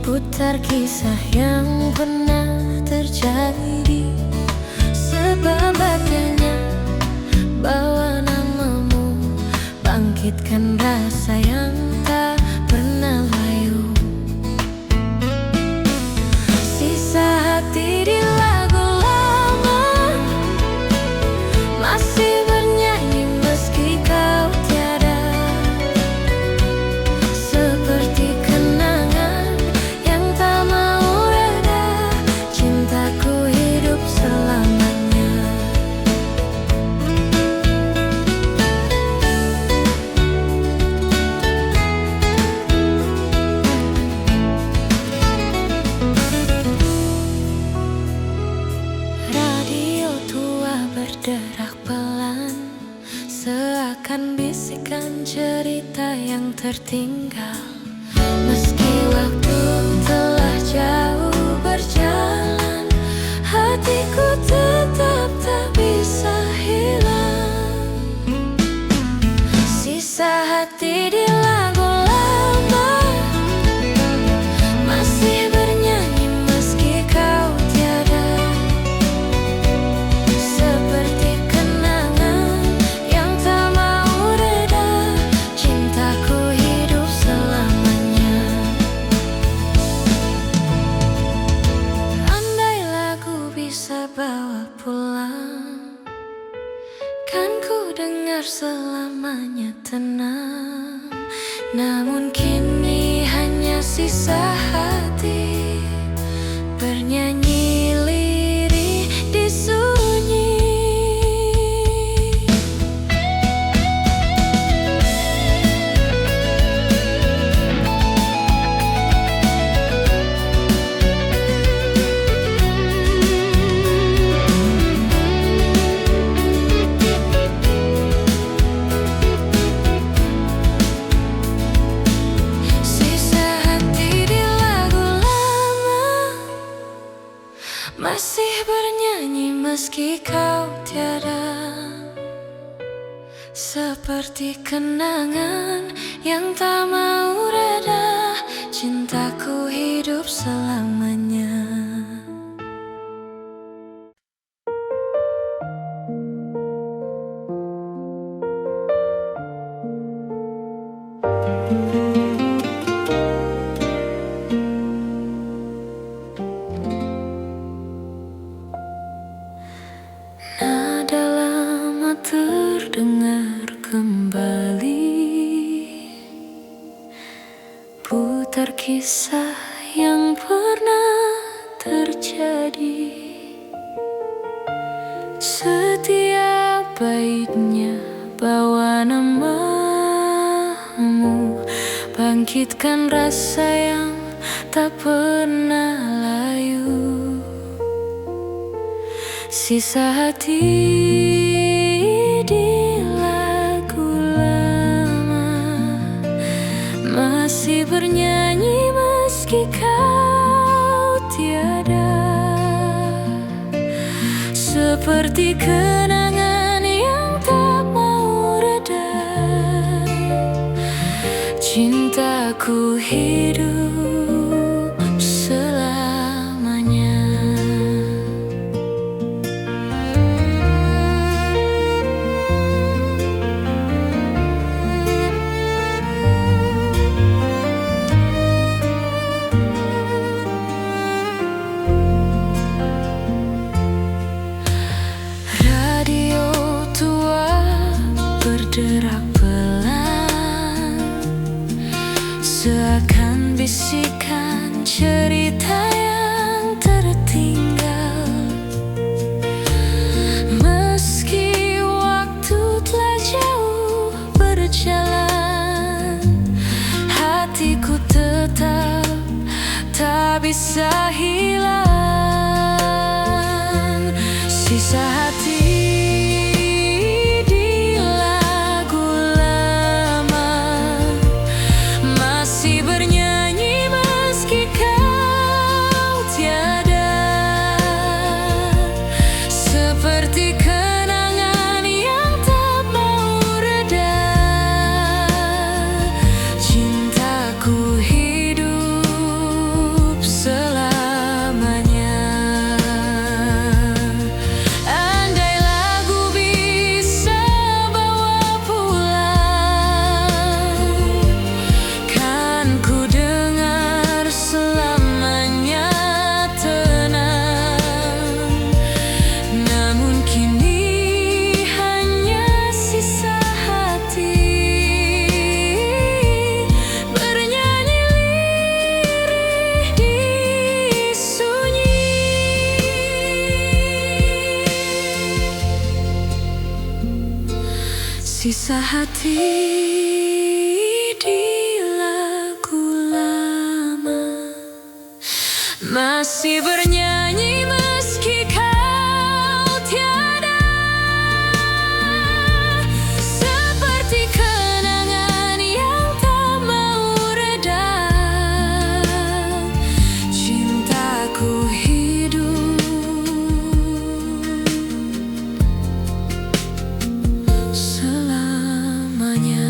Putar kisah yang pernah terjadi, sebab adanya bawa namamu, bangkitkan rasa yang tak pernah layu. Sisa hati di lagu lama masih bernyanyi meski kau tiada, seperti kenangan yang tak mau reda. Cintaku hidup selamanya. Radio tua berderak pelan, seakan bisikan cerita yang tertinggal. Meski waktu telah jauh berjalan, hatiku tetap tak bisa hilang. Sisa hati di lagu lama masih bernyanyi meski kau tiada, seperti kenangan yang tak mau reda. Cintaku hidup selamanya. Andai lagu bisa bawa pulang, kan ku dengar selamanya tenang. Namun kini hanya sisa hati bernyanyi lirih di bernyanyi meski kau tiada, seperti kenangan yang tak mau reda. Cintaku hidup selamanya. Nada lama terdengar kembali, putar kisah yang pernah terjadi. Setiap baitnya bawa namamu, bangkitkan rasa yang tak pernah layu. Sisa hati di lagu lama masih bernyanyi meski kau tiada, seperti kenangan yang tak mau reda. Cintaku hidup selamanya. Radio tua berderak pelan, seakan bisikan cerita yang tertinggal. Meski waktu telah jauh berjalan, hatiku tetap tak bisa hilang. Sisa hati di lagu lama masih bernyanyi meski kau tiada, seperti kenangan yang tak mau reda. Cintaku hidup selamanya. Andai lagu bisa bawa pulang, kan ku dengar selamanya tenang. Namun kini hanya sisa hati bernyanyi lirih di sunyi. Sisa hati di lagu lama masih bernyanyi meski kau tiada, seperti kenangan yang tak mau reda. Cintaku hidup selamanya.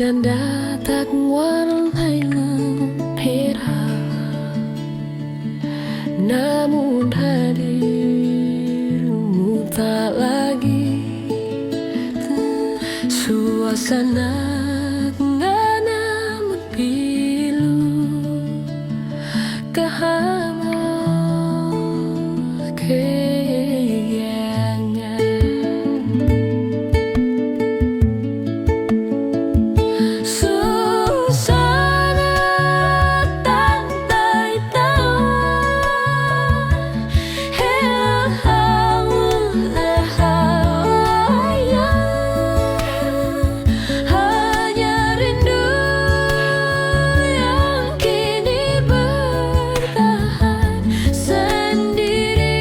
Hujan datang warnai lentera, namun hadirmu tak lagi. Suasana namun pilu kehamal keyangan. Susana tantai tahu hanya rindu yang kini bertahan sendiri.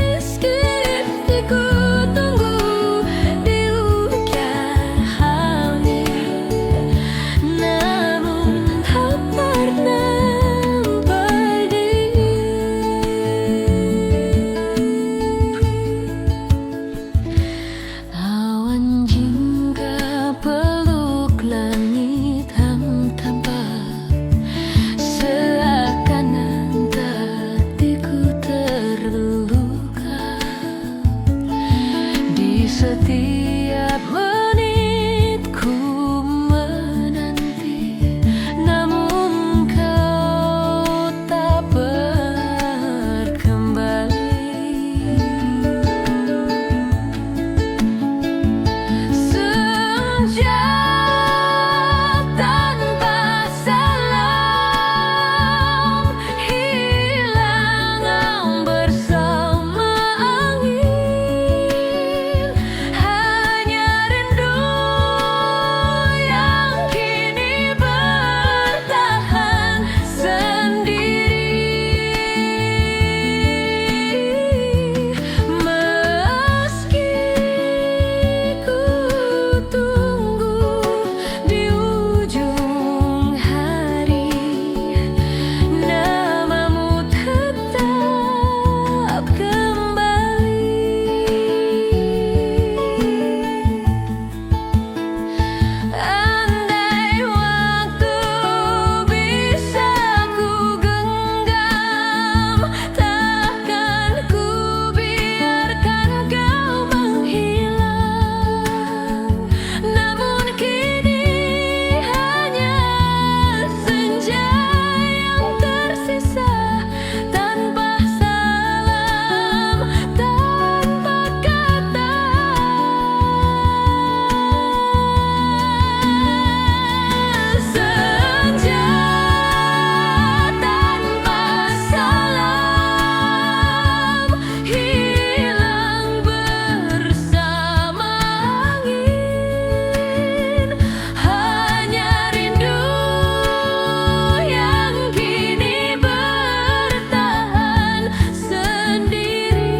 Meski ku tunggu di ujung hari, namun tak pernah pergi. Awan jingga peluk langit hampa, seakan hatiku terluka. Di setiap menit ku menanti, namun kau tak berkembali. Senja tanpa salam, hilang bersama angin. Hanya rindu yang kini bertahan sendiri. Meski ku tunggu di ujung hari, namamu tetap kembali. Andai waktu bisa ku genggam, takkan ku biarkan kau menghilang. Namun kini hanya senja yang tersisa, tanpa salam, tanpa kata. Senja tanpa salam, hilang bersama angin. Hanya rindu yang kini bertahan sendiri.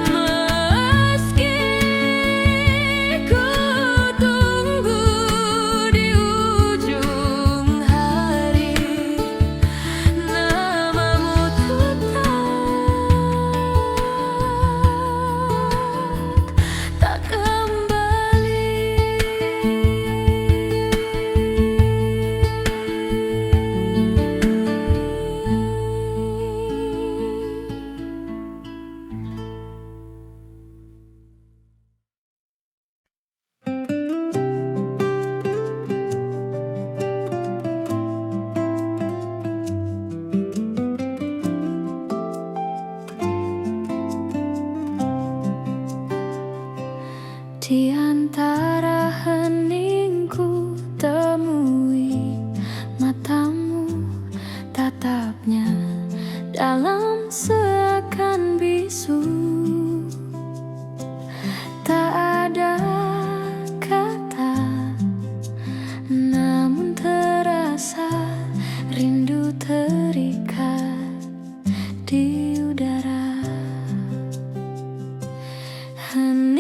Meski ku tunggu di ujung hari, namamu tetap tak kembali. Di antara heningku temui matamu, tatapnya dalam seakan bisu. Tak ada kata, namun terasa rindu terikat di udara. Hening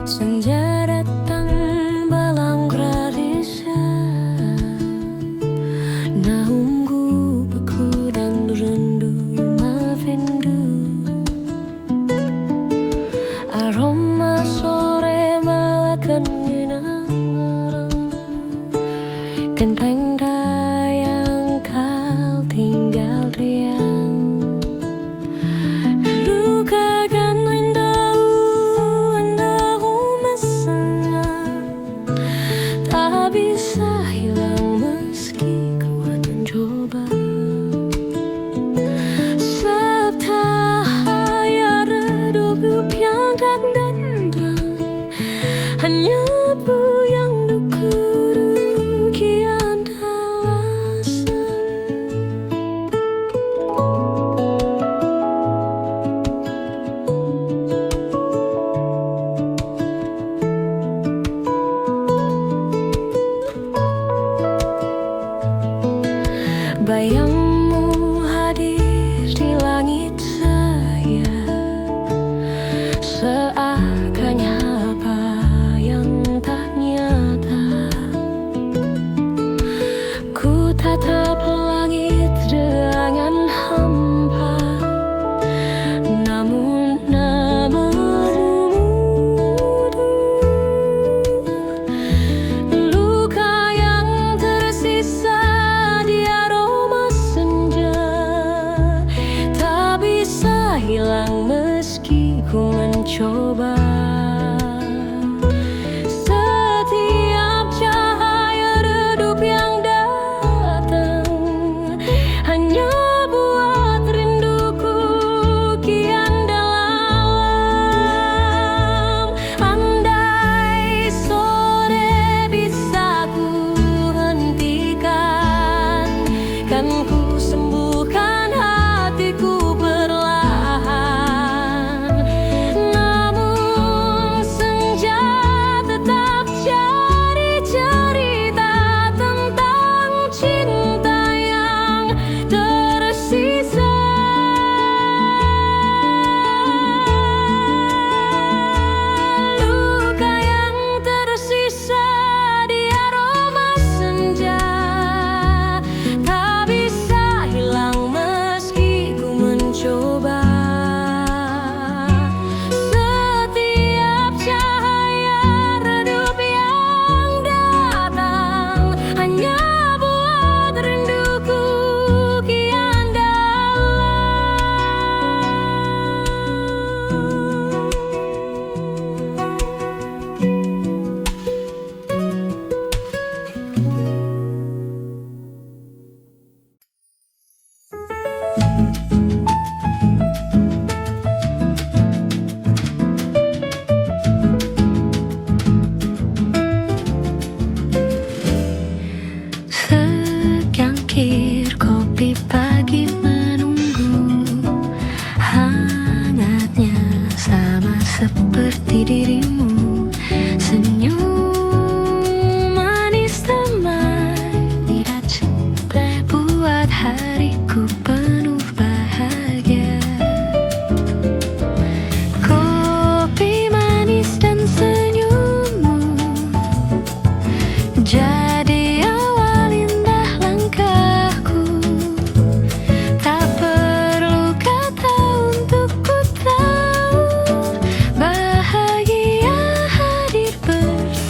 Senja datang balang radisha, naunggu beku dan rendu mavindu. Aroma sore malakan minang, genteng dayang kau tinggal riang. Lukakan indahku mesra, tak bisa hilang meski kuat mencoba. Setahaya redup yang tak dandang, hanya buyang duku kian alasan. Bayangmu hadir di langit saya, seakan apa yang tak nyata. Ku tatap langit dengan hampa, namun namamu mudu. Luka yang tersisa di aroma senja, tak bisa hilang meski ku mencoba. Setiap cahaya redup yang datang, hanya buat rinduku kian dalam. Andai sore bisa ku hentikan, kan ku sembuhkan hatiku perlahan. Namun senja tetap cari cerita tentang cinta yang tersisa. Luka yang tersisa di aroma senja, tak bisa hilang meski ku mencoba. Setiap cahaya redup yang datang, hanya buat rinduku kian dalam. Secangkir kopi pagi menunggu, hangatnya sama seperti dirimu. Senyum manis damai tidak cukup buat hariku penuh bahagia. Kopi manis dan senyummu jadi awal indah langkahku. Tak perlu kata untuk ku tahu, bahagia hadir bersama.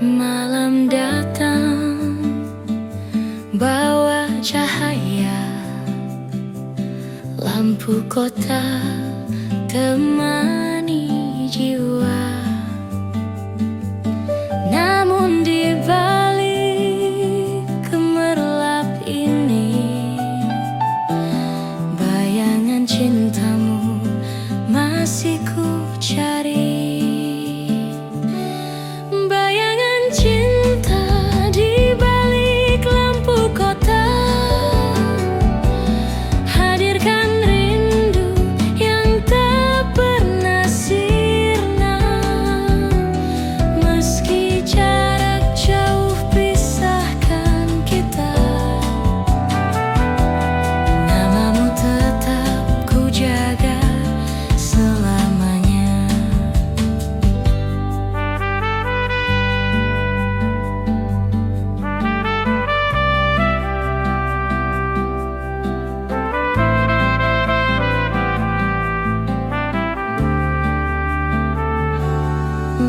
Malam datang bawa cahaya, lampu kota temani jiwa. Namun di balik gemerlap ini, bayangan cintamu masih ku cari. Bayangan cinta di balik lampu kota, hadirkan rindu yang tak pernah sirna. Meski jarak jauh pisahkan kita, namamu tetap ku jaga selamanya.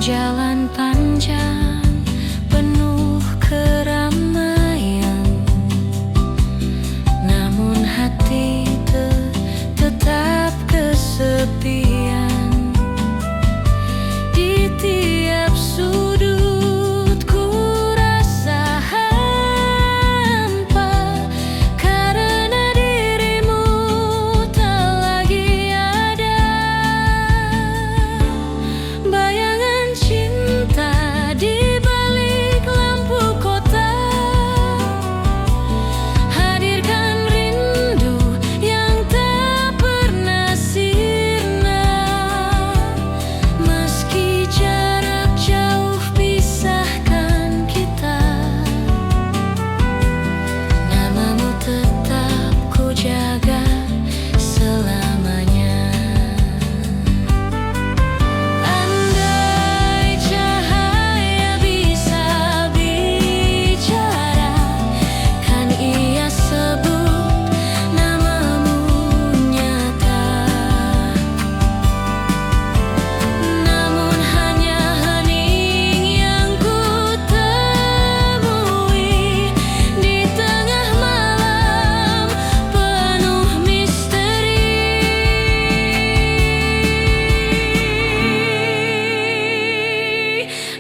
Jalan panjang penuh keramaian, namun hati tetap kesepian. Di tiap sudut ku rasa hampa, karena dirimu tak lagi ada. Bayangan cinta di balik lampu kota, hadirkan rindu yang tak pernah sirna. Meski jarak jauh pisahkan kita, namamu tetap ku jaga selamanya. Andai cahaya bisa bicara, kan ia sebut namamu nyata. Namun hanya hening yang ku temui di tengah malam penuh misteri.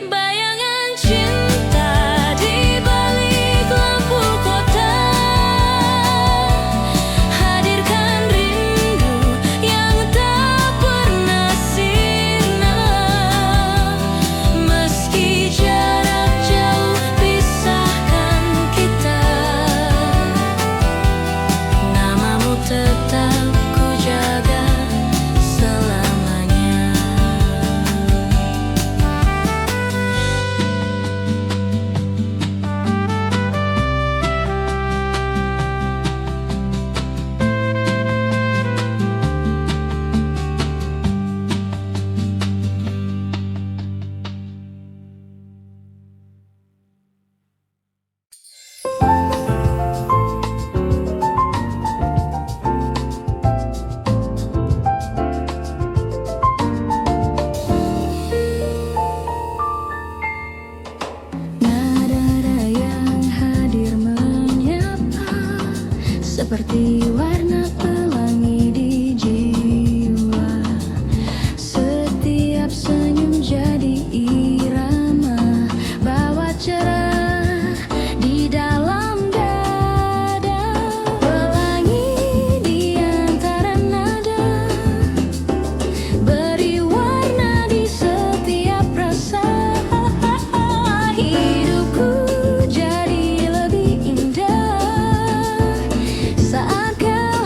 Bayangan cinta di balik lampu kota, hadirkan rindu yang tak pernah sirna. Meski jarak jauh pisahkan kita, namamu tetap ku jaga selamanya. Nada yang hadir menyapa, seperti warna pelangi di jiwa. Setiap senyum jadi irama, bawa cerah di dalam dada. Pelangi di antara nada, beri warna di setiap rasa. Hidupku jadi lebih indah saat kau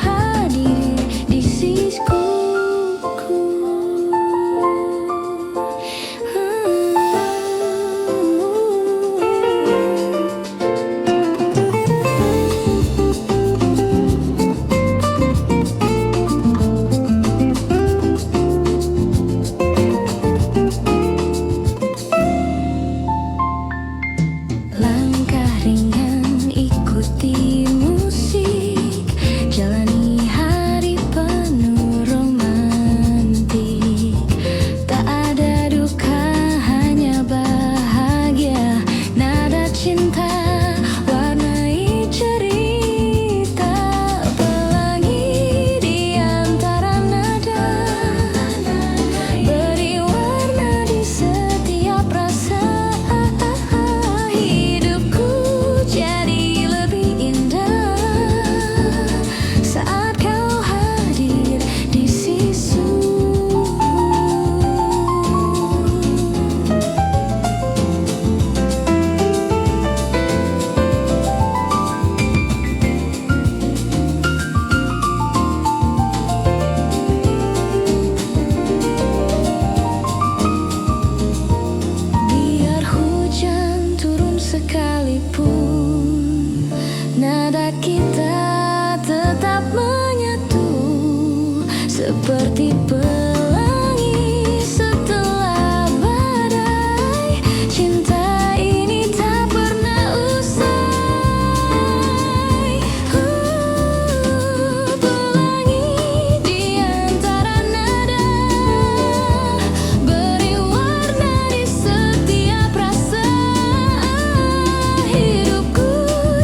pun nada kita tetap menyatu seperti pelangi setelah badai. Cinta ini tak pernah usai. Pelangi di antara nada, beri warna di setiap rasa. Hidupku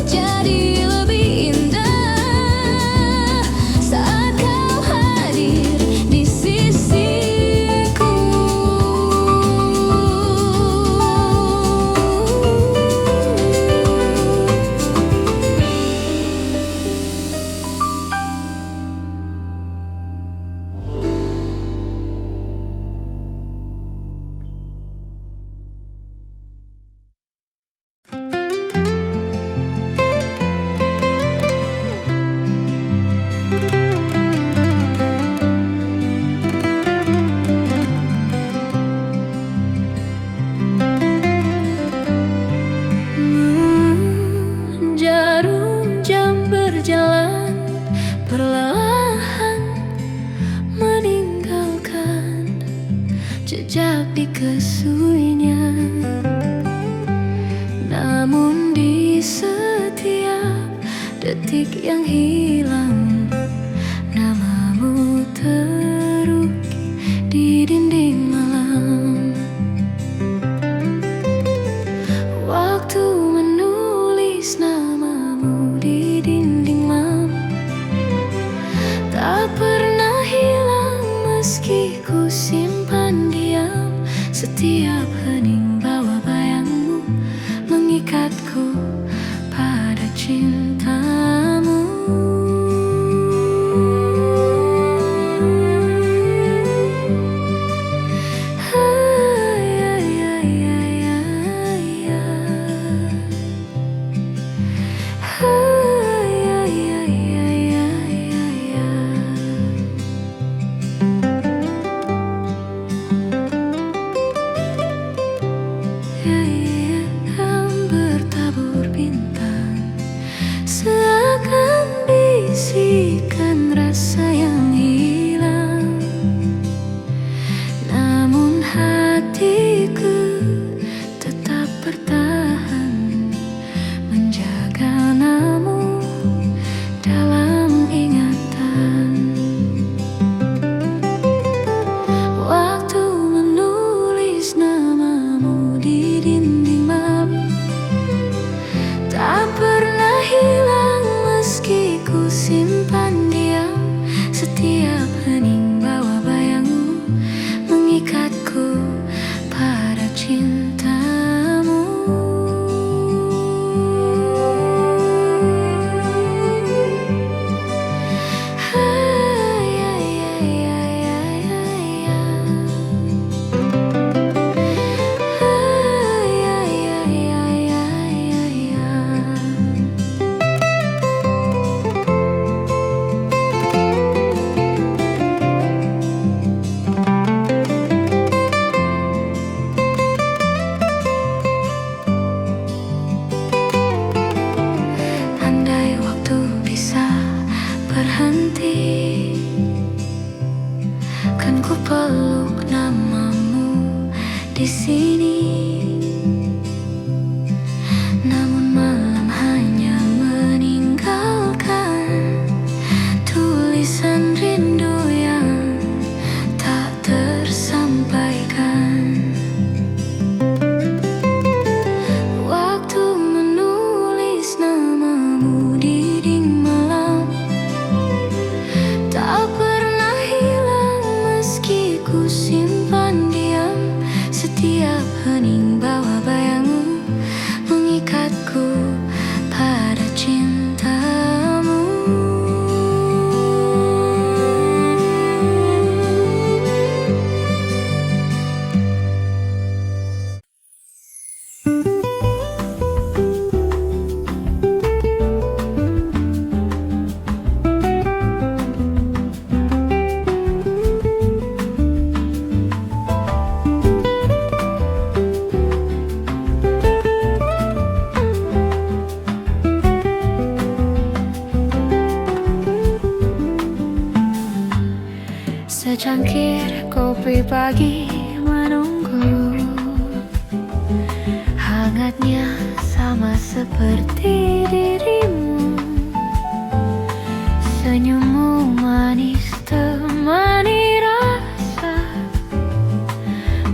jadi lebih indah saat kau hadir di sisiku. Jarum jam berjalan perlahan, meninggalkan jejak di kesunyian. Namun di setiap detik yang hilang, namamu terukir di dinding malam. Waktu menulis namamu di dinding malam tak pernah hilang meski ku simpan diam. Setiap hening bawa bayangmu mengikatku pada cintamu. Secangkir kopi pagi menunggu, hangatnya sama seperti dirimu. Senyummu manis temani rasa,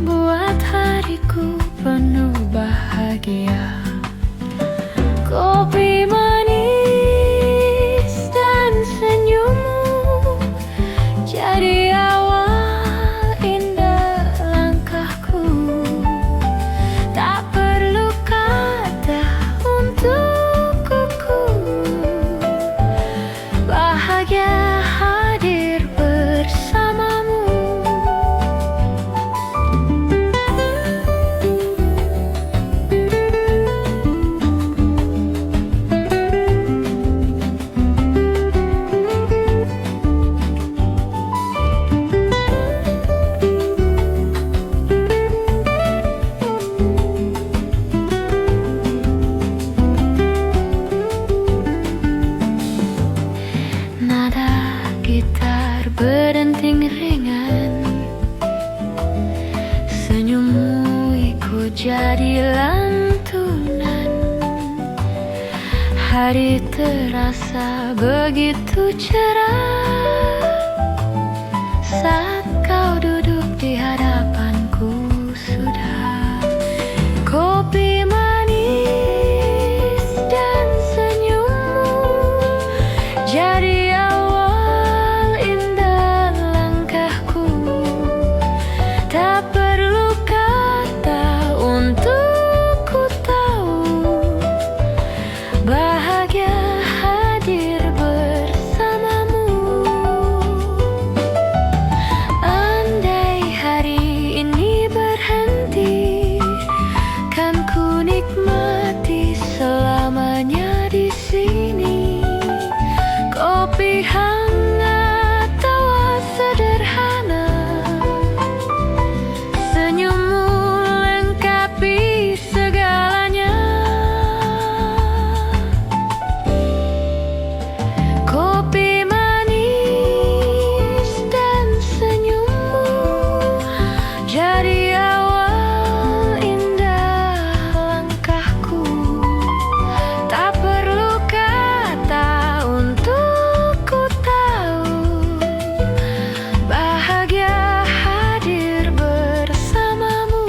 buat hariku penuh bahagia. Kopi manis dan senyummu jadi awal indah langkahku. Tak perlu kata untuk kuku, bahagia hadir bersamamu. Nada gitar berdenting ringan, senyummu ikut jadi lantunan. Hari terasa begitu cerah saat kau duduk di hadapanku sudah. Kopi manis dan senyummu jadi awal indah langkahku. Tak perlu kata untuk ku tahu, bahagia hadir bersamamu. Andai hari ini berhenti, kan ku nikmati selamanya di sini. Kopi hangat, tawa sederhana, senyummu lengkapi segalanya. Kopi manis dan senyummu jadi awal indah langkahku. Tak perlu kata untuk ku tahu, bahagia hadir bersamamu.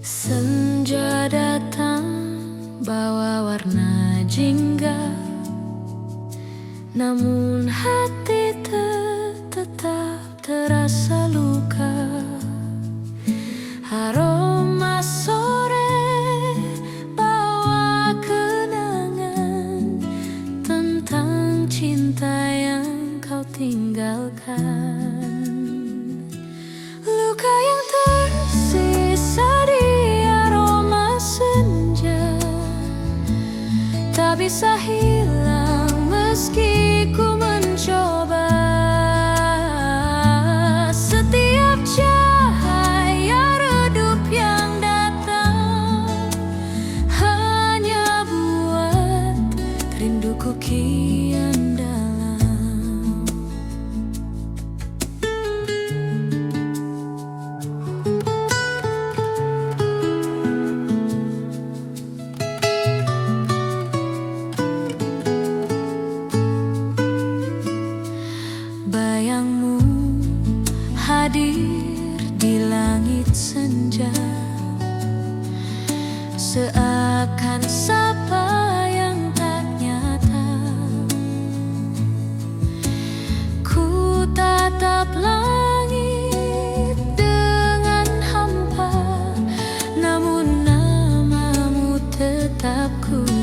Senja datang bawa warna jingga, namun hati tetap terasa luka. Aroma sore bawa kenangan tentang cinta yang kau tinggalkan. Luka yang tersisa di aroma senja tak bisa hilang meski ku mencoba. Setiap cahaya redup yang datang hanya buat rinduku kian dalam.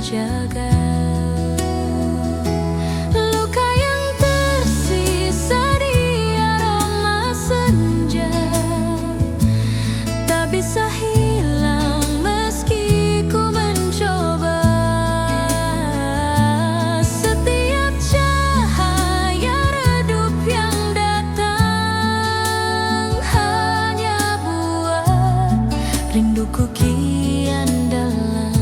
jaga. Luka yang tersisa di aroma senja tak bisa hilang meski ku mencoba. Setiap cahaya redup yang datang hanya buat rinduku kian dalam.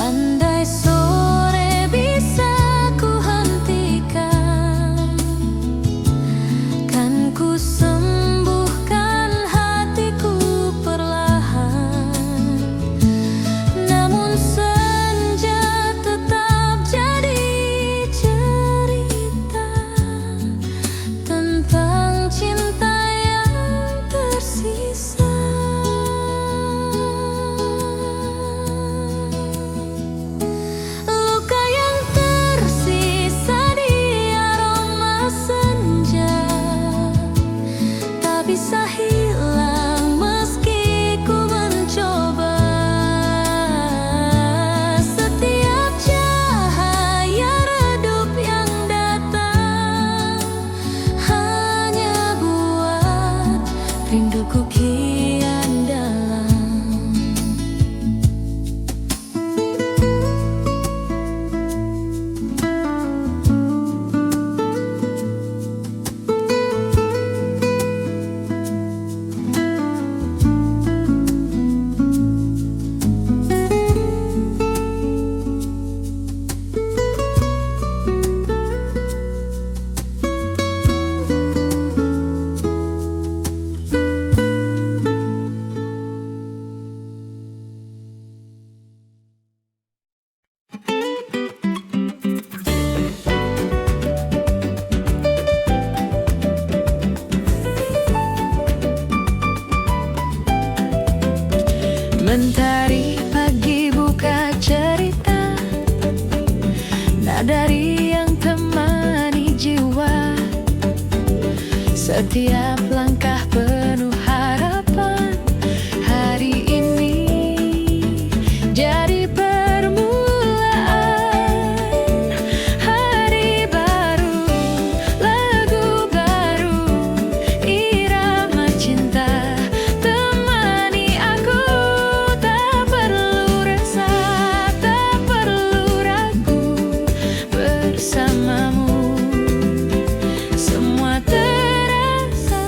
Andai sore bisa ku hentikan, kan ku sembuhkan hatiku perlahan. Namun senja tetap jadi cerita tentang cinta yang tersisa. Luka yang tersisa di aroma senja tak bisa hilang meski ku mencoba. Setiap cahaya redup yang datang hanya buat rinduku kian dalam. Mentari pagi buka cerita, nadari yang temani jiwa. Setiap langkah penuh harapan, hari ini jadi permulaan. Hari baru, lagu baru, irama cinta temani aku. Tak perlu resah, tak perlu ragu, bersamamu semua terasa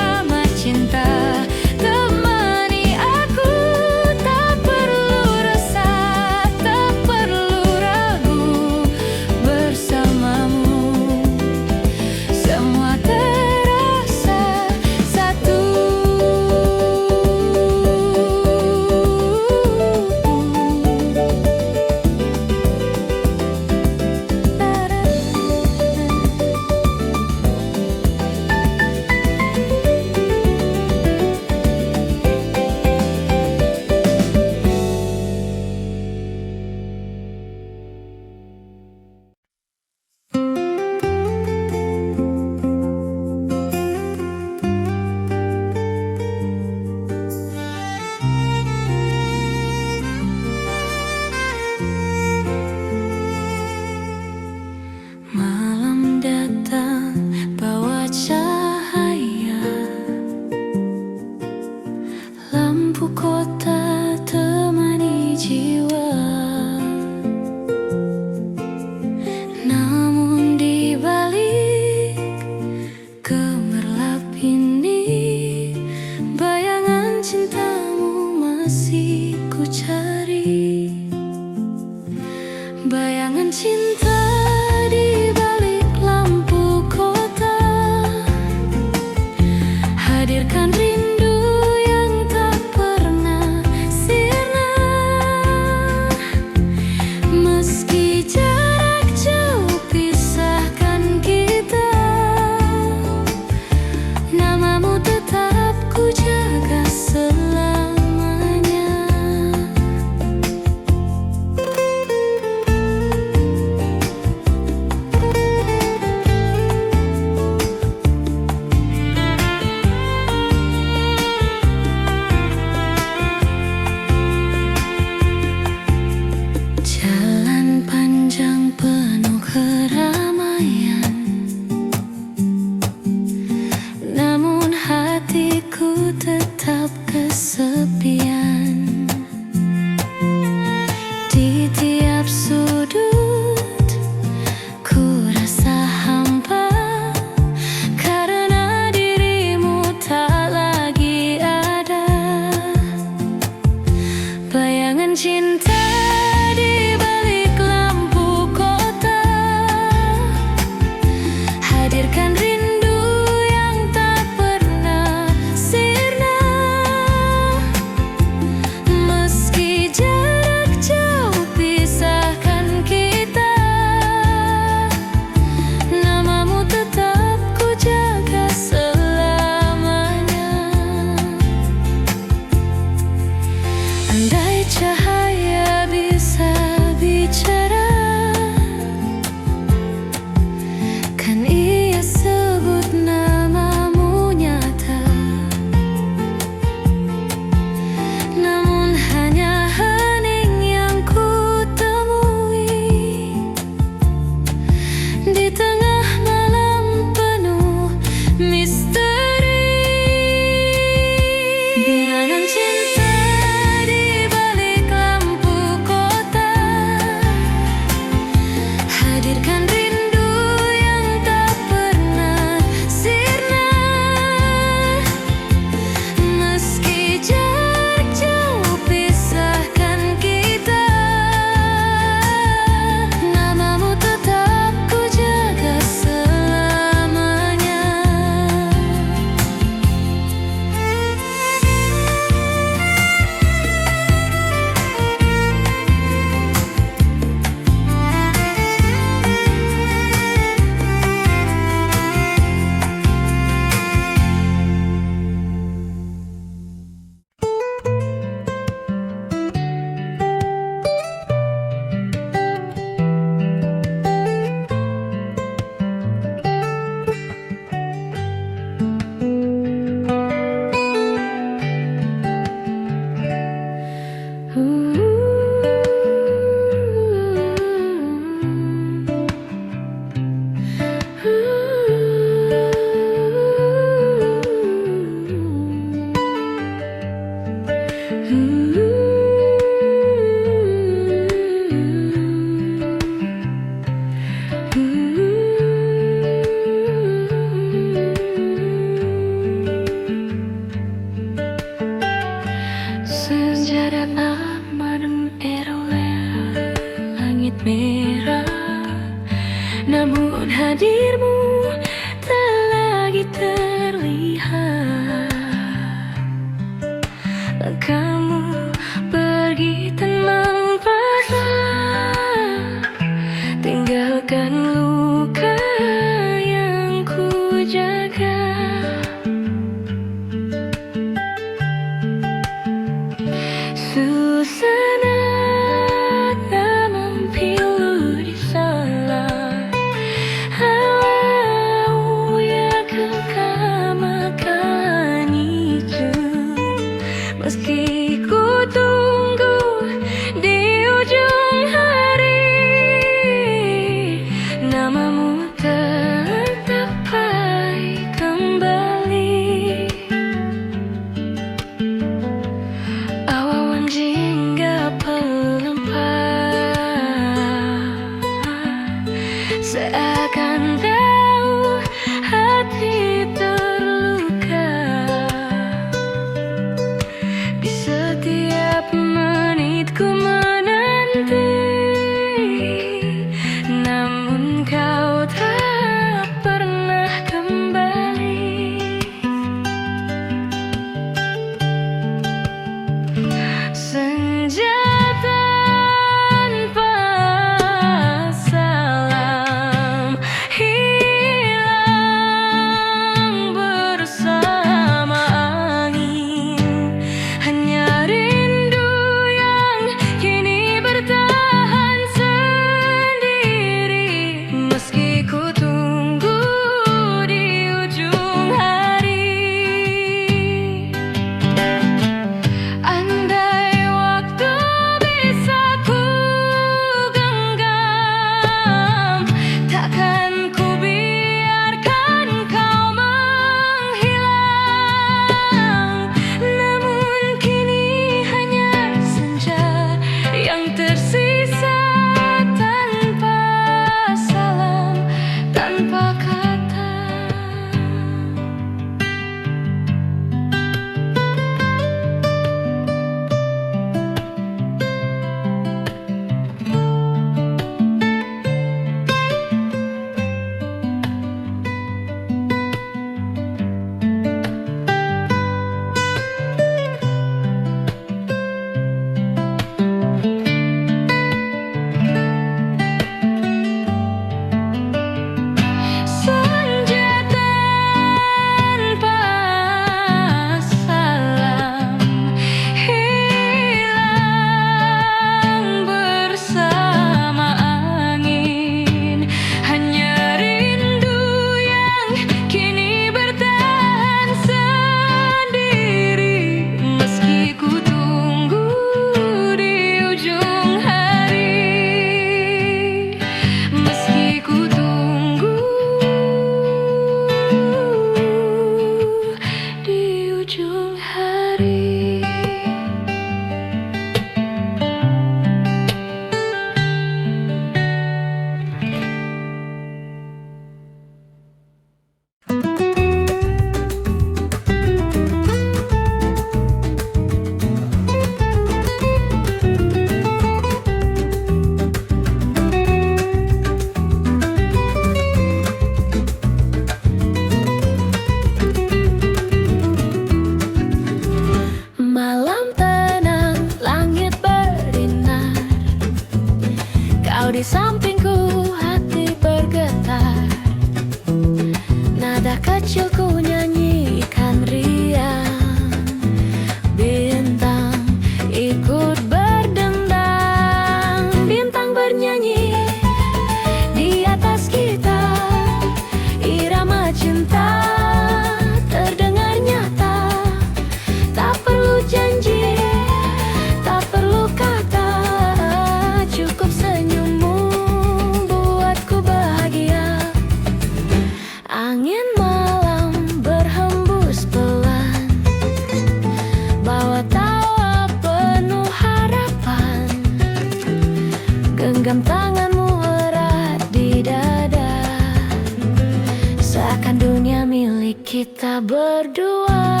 milik kita berdua.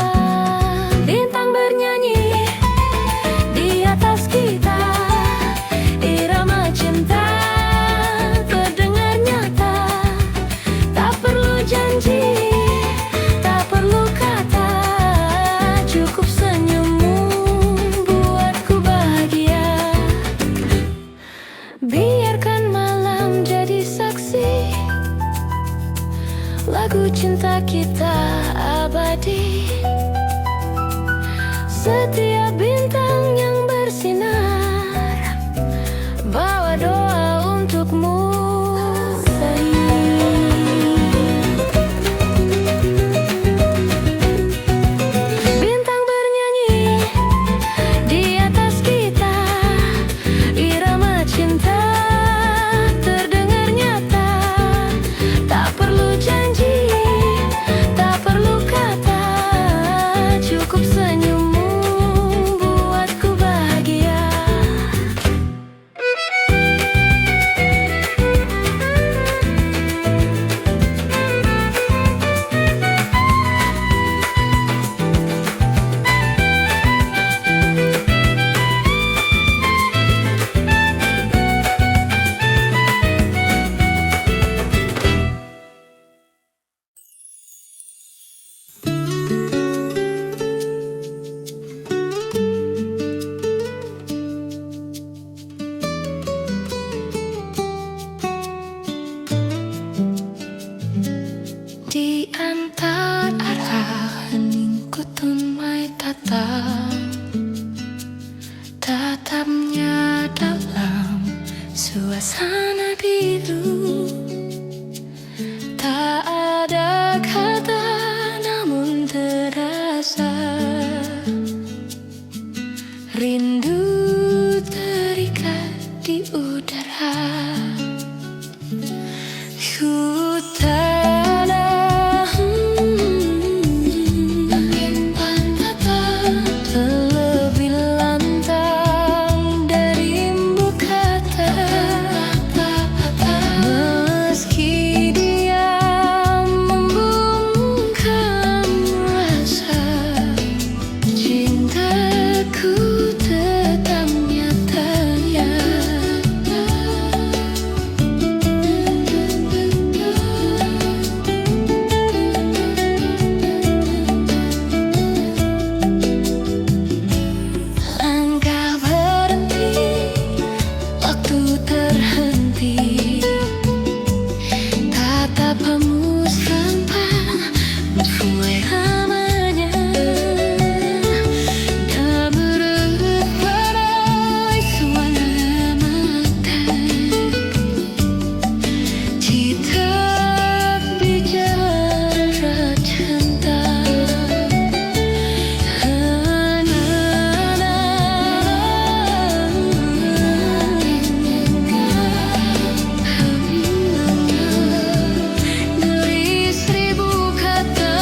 Bintang bernyanyi di atas kita, irama cinta terdengar nyata. Tak perlu janji, tak perlu kata, cukup senyummu buatku bahagia. Biarkan malam jadi saksi, lagu cinta kita abadi. Setiap bintang yang bersinar bawa doa untukmu, sayang. Bintang bernyanyi di atas kita, irama cinta terdengar nyata. Tak perlu janji, tak perlu kata, cukup senyummu buatku bahagia. Di antara heningku tunai tatapnya dalam suasana biru. Tak ada kata namun terasa rindu terikat di udara. Ku terlebih lantang dari embun kata. Meski dia membungkam rasa, cintaku tetap nyata. Langkah berhenti, waktu terhenti, tatapanmu sampai mulai lamanya. Tak berubah dari suara mata, kita bicara cinta. Dari seribu kata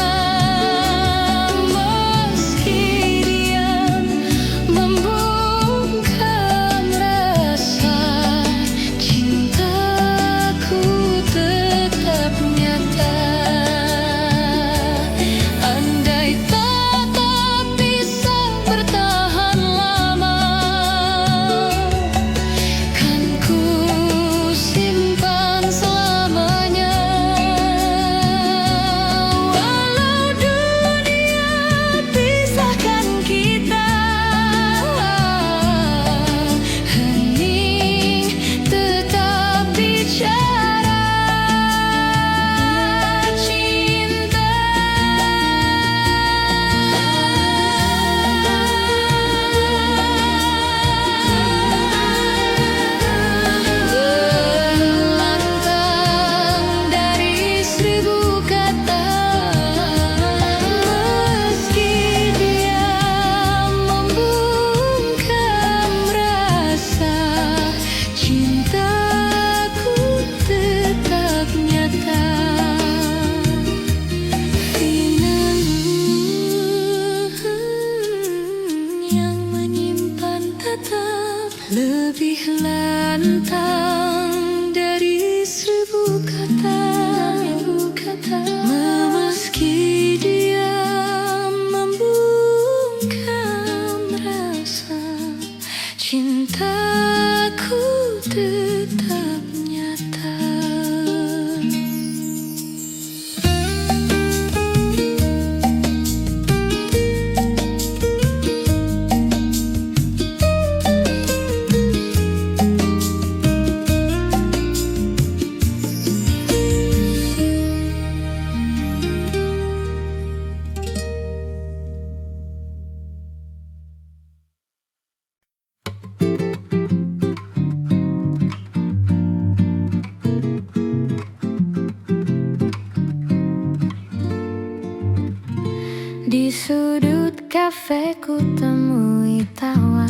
Di sudut kafe ku temui tawa,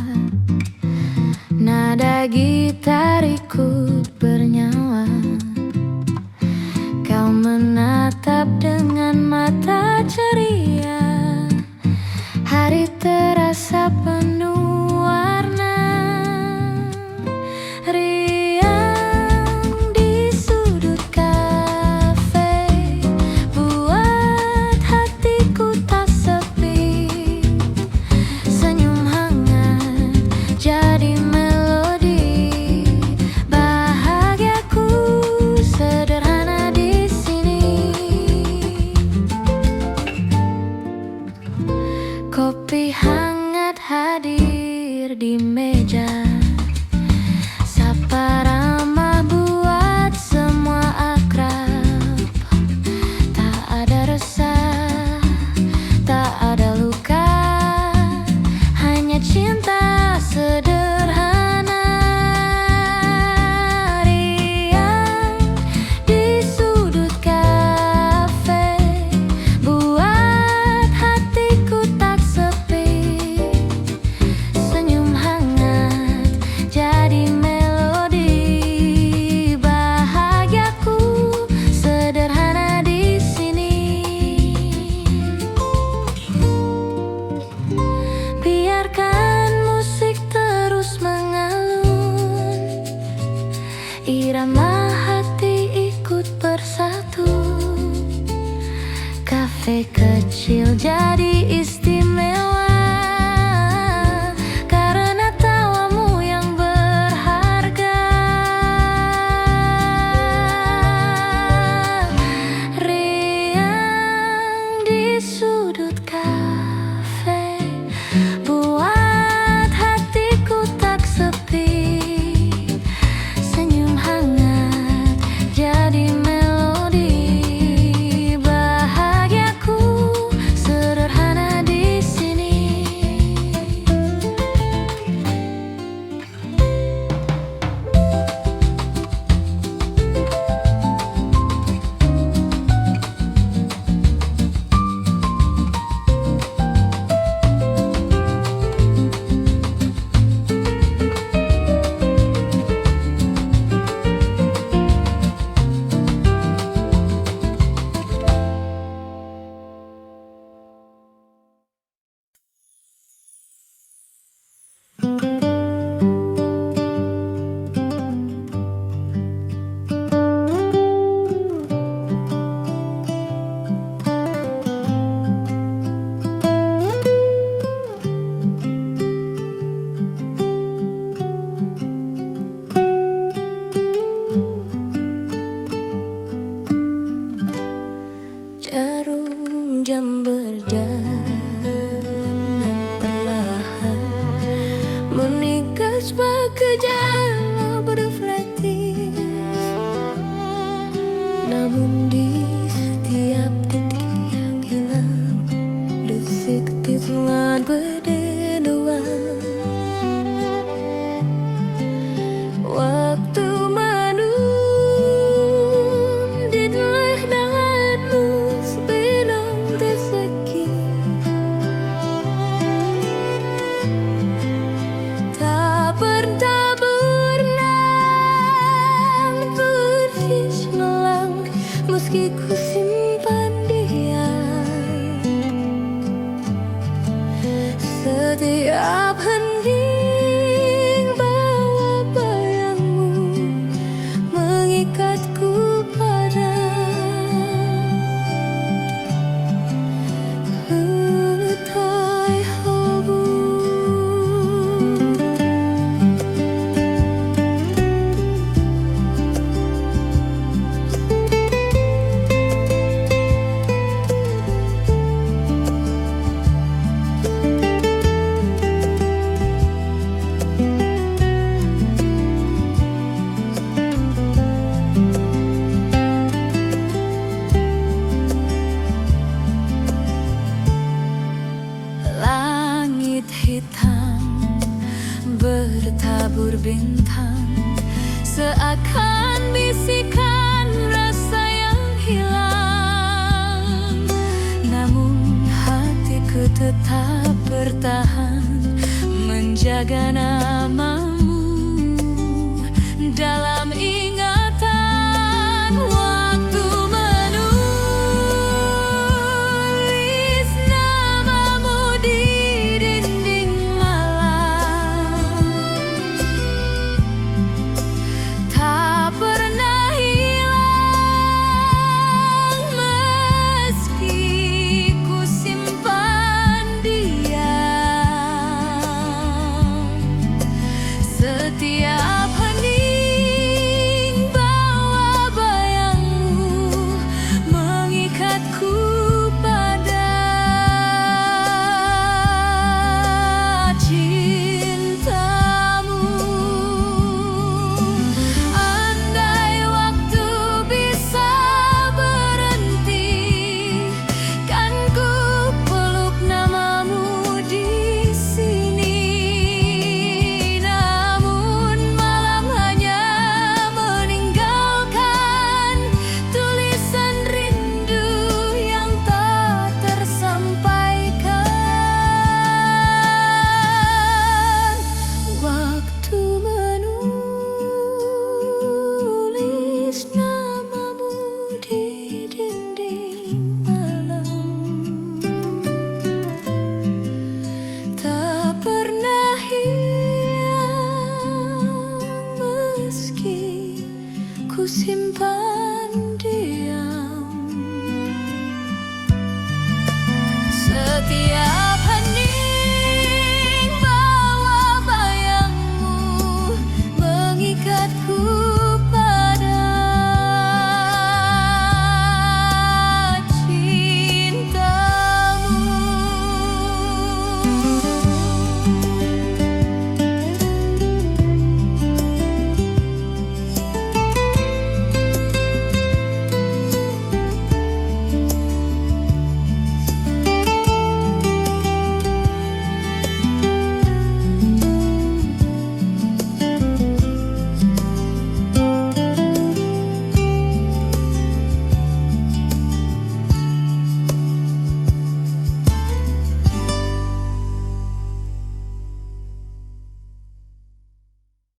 nada gitar ikut bernyawa. Kau menatap dengan mata ceria, hari terasa penuh warna. Riang di sudut kafe, buat hatiku tak sepi. Senyum hangat jadi melodi, bahagiaku sederhana di sini. Kopi hangat hadir di meja, sapa ramah buat semua akrab. Tak ada resah, tak ada luka, hanya cinta sederhana. Riang di sudut kafe, buat hatiku tak sepi. Senyum hangat jadi melodi, bahagiaku sederhana di sini. Biarkan musik terus mengalun, irama hati ikut bersatu. Kafe kecil jadi istimewa karena tawamu yang berharga. Riang di sudut kafe, buat hatiku tak sepi. Senyum hangat jadi melodi, bahagiaku sederhana di sini. Jarum jam berjalan perlahan, meningkas bekerja bereflektif. Namun di setiap detik yang hilang, detik telah berdeduan. Waktu menundinlah denganmu sebelum terseki. Tak pernah berenang pergi semalam, meski ku simpan dia. Setiap hening bawa bayangmu, mengikatku pada hutai hobu. Langit hitam bertabur bintang, seakan bisikan rasa yang hilang. Namun hati Jagana.